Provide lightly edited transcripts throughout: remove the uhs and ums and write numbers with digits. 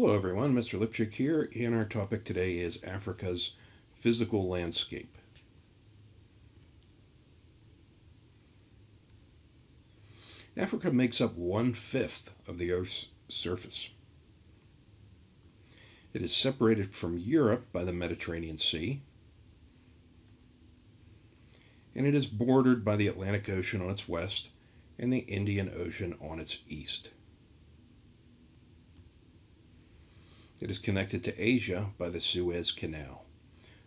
Hello everyone, Mr. Lipchick here, and our topic today is Africa's physical landscape. Africa makes up 1/5 of the Earth's surface. It is separated from Europe by the Mediterranean Sea, and it is bordered by the Atlantic Ocean on its west and the Indian Ocean on its east. It is connected to Asia by the Suez Canal,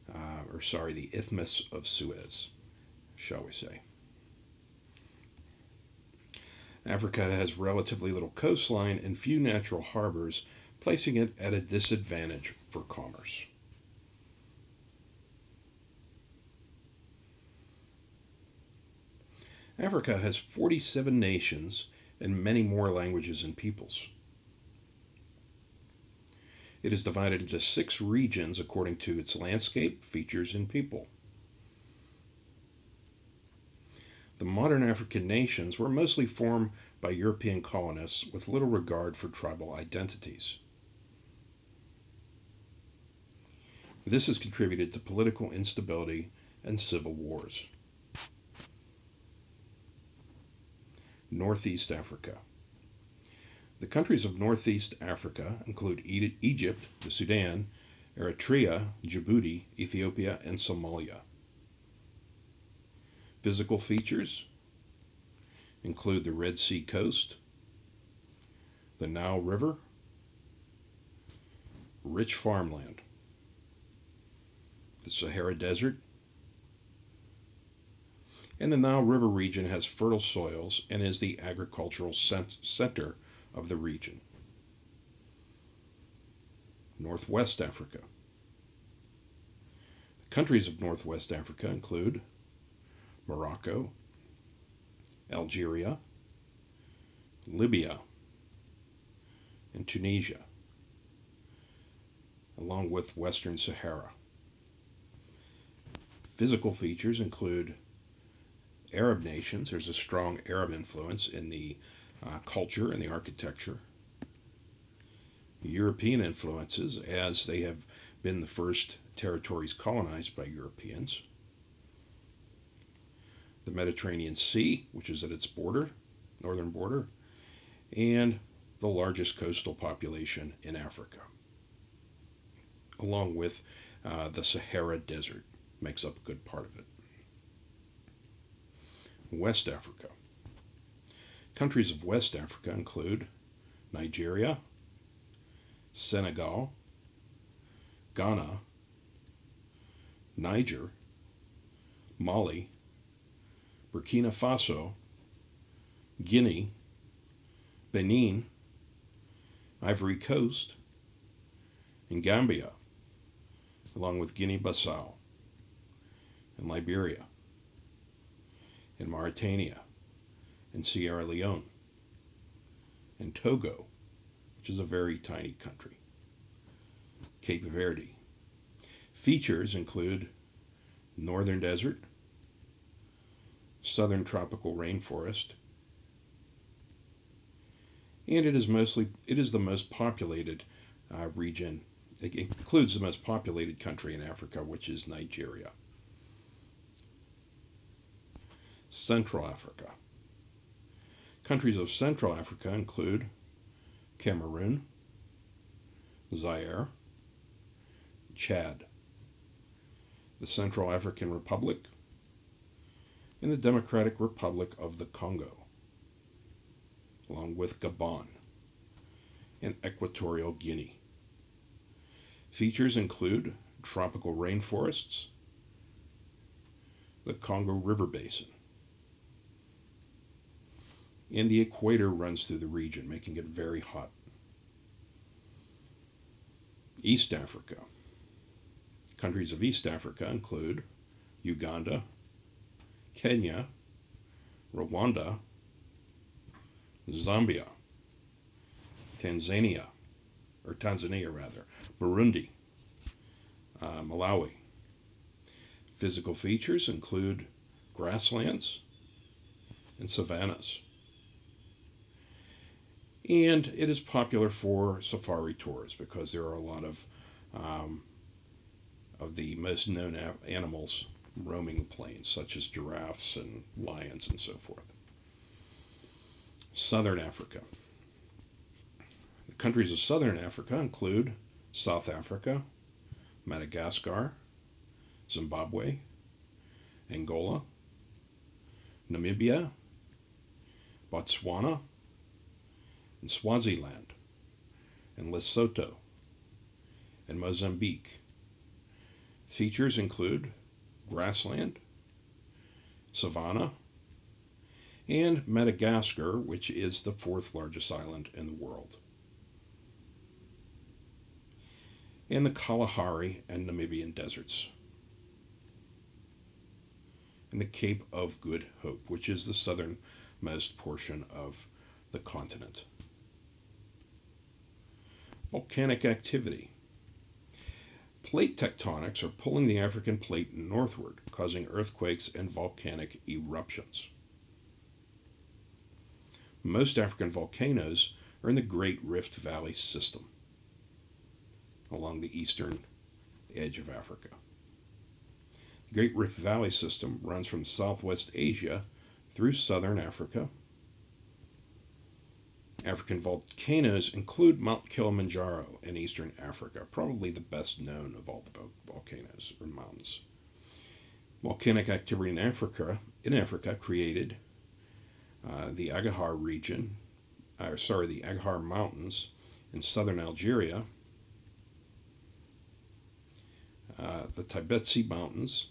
the Isthmus of Suez, shall we say. Africa has relatively little coastline and few natural harbors, placing it at a disadvantage for commerce. Africa has 47 nations and many more languages and peoples. It is divided into 6 regions according to its landscape, features, and people. The modern African nations were mostly formed by European colonists with little regard for tribal identities. This has contributed to political instability and civil wars. Northeast Africa. The countries of Northeast Africa include Egypt, the Sudan, Eritrea, Djibouti, Ethiopia, and Somalia. Physical features include the Red Sea coast, the Nile River, rich farmland, the Sahara Desert, and the Nile River region has fertile soils and is the agricultural center of the region. Northwest Africa. The countries of Northwest Africa include Morocco, Algeria, Libya, and Tunisia, along with Western Sahara. Physical features include Arab nations. There's a strong Arab influence in the culture and the architecture. European influences, as they have been the first territories colonized by Europeans. The Mediterranean Sea, which is at its northern border, and the largest coastal population in Africa, along with the Sahara Desert, makes up a good part of it. West Africa. Countries of West Africa include Nigeria, Senegal, Ghana, Niger, Mali, Burkina Faso, Guinea, Benin, Ivory Coast, and Gambia, along with Guinea-Bissau and Liberia, and Mauritania, and Sierra Leone, and Togo, which is a very tiny country, Cape Verde. Features include northern desert, southern tropical rainforest, and it is the most populated region. It includes the most populated country in Africa, which is Nigeria. Central Africa. Countries of Central Africa include Cameroon, Zaire, Chad, the Central African Republic, and the Democratic Republic of the Congo, along with Gabon and Equatorial Guinea. Features include tropical rainforests, the Congo River Basin, and the equator runs through the region, making it very hot. East Africa. Countries of East Africa include Uganda, Kenya, Rwanda, Zambia, Tanzania, Burundi, Malawi. Physical features include grasslands and savannas. And it is popular for safari tours because there are a lot of the most known animals roaming the plains, such as giraffes and lions and so forth. Southern Africa. The countries of Southern Africa include South Africa, Madagascar, Zimbabwe, Angola, Namibia, Botswana, and Swaziland, and Lesotho, and Mozambique. Features include grassland, savanna, and Madagascar, which is the fourth largest island in the world, and the Kalahari and Namibian deserts, and the Cape of Good Hope, which is the southernmost portion of the continent. Volcanic activity. Plate tectonics are pulling the African plate northward, causing earthquakes and volcanic eruptions. Most African volcanoes are in the Great Rift Valley system, along the eastern edge of Africa. The Great Rift Valley system runs from Southwest Asia through southern Africa. African volcanoes include Mount Kilimanjaro in eastern Africa, probably the best known of all the volcanoes or mountains. Volcanic activity in Africa created the Agagar region, the Agagar Mountains in southern Algeria, the Tibetsi Mountains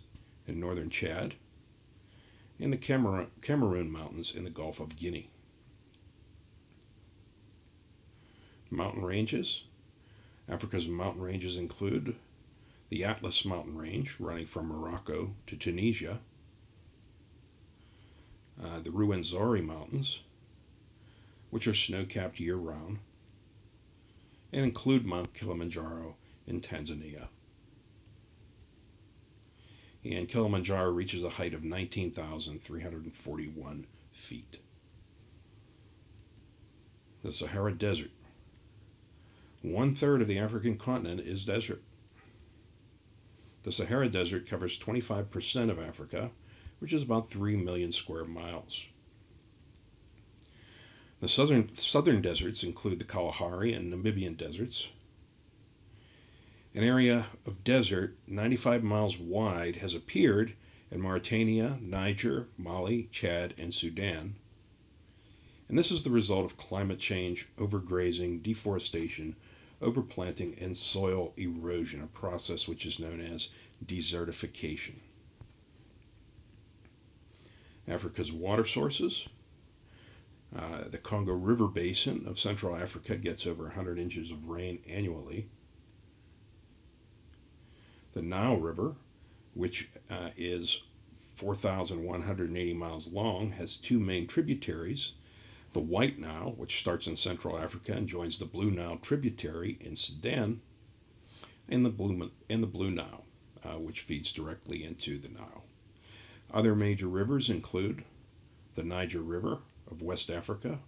in northern Chad, and the Cameroon Mountains in the Gulf of Guinea. Mountain ranges. Africa's mountain ranges include the Atlas Mountain Range, running from Morocco to Tunisia, the Ruwenzori Mountains, which are snow-capped year-round, and include Mount Kilimanjaro in Tanzania. And Kilimanjaro reaches a height of 19,341 feet. The Sahara Desert. 1/3 of the African continent is desert. The Sahara Desert covers 25% of Africa, which is about 3 million square miles. The southern deserts include the Kalahari and Namibian deserts. An area of desert 95 miles wide has appeared in Mauritania, Niger, Mali, Chad, and Sudan. And this is the result of climate change, overgrazing, deforestation, overplanting, and soil erosion, a process which is known as desertification. Africa's water sources. The Congo River Basin of Central Africa gets over 100 inches of rain annually. The Nile River, which is 4,180 miles long, has two main tributaries. The White Nile, which starts in Central Africa and joins the Blue Nile tributary in Sudan, and the Blue Nile, which feeds directly into the Nile. Other major rivers include the Niger River of West Africa,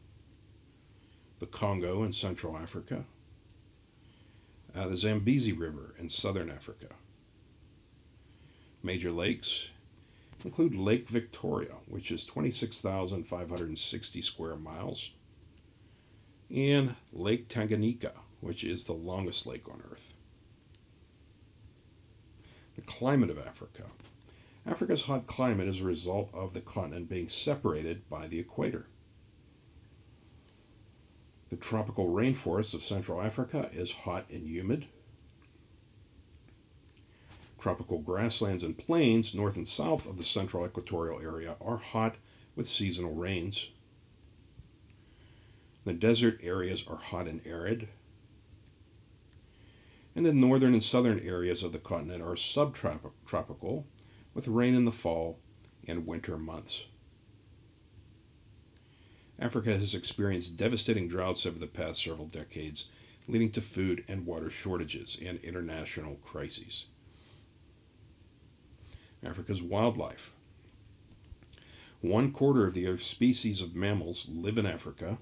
the Congo in Central Africa, the Zambezi River in Southern Africa. Major lakes include Lake Victoria, which is 26,560 square miles, and Lake Tanganyika, which is the longest lake on Earth. The climate of Africa. Africa's hot climate is a result of the continent being separated by the equator. The tropical rainforest of Central Africa is hot and humid. Tropical grasslands and plains north and south of the central equatorial area are hot with seasonal rains. The desert areas are hot and arid. And the northern and southern areas of the continent are subtropical with rain in the fall and winter months. Africa has experienced devastating droughts over the past several decades, leading to food and water shortages and international crises. Africa's wildlife. 1/4 of the Earth's species of mammals live in Africa.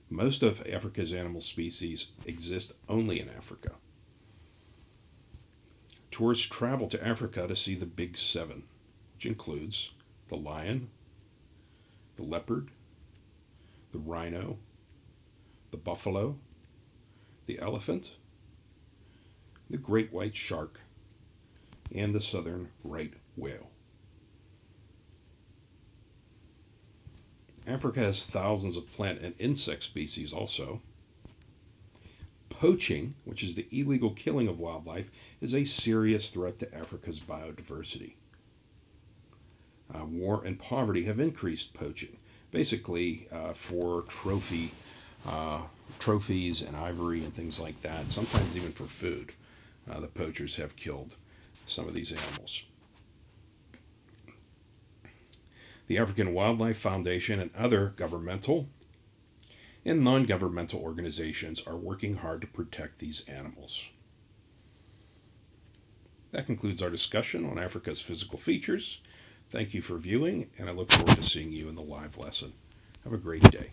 Most of Africa's animal species exist only in Africa. Tourists travel to Africa to see the Big Seven, which includes the lion, the leopard, the rhino, the buffalo, the elephant, the great white shark, and the southern right whale. Africa has thousands of plant and insect species also. Poaching, which is the illegal killing of wildlife, is a serious threat to Africa's biodiversity. War and poverty have increased poaching, basically for trophies and ivory and things like that, sometimes even for food. The poachers have killed some of these animals. The African Wildlife Foundation and other governmental and non-governmental organizations are working hard to protect these animals. That concludes our discussion on Africa's physical features. Thank you for viewing, and I look forward to seeing you in the live lesson. Have a great day.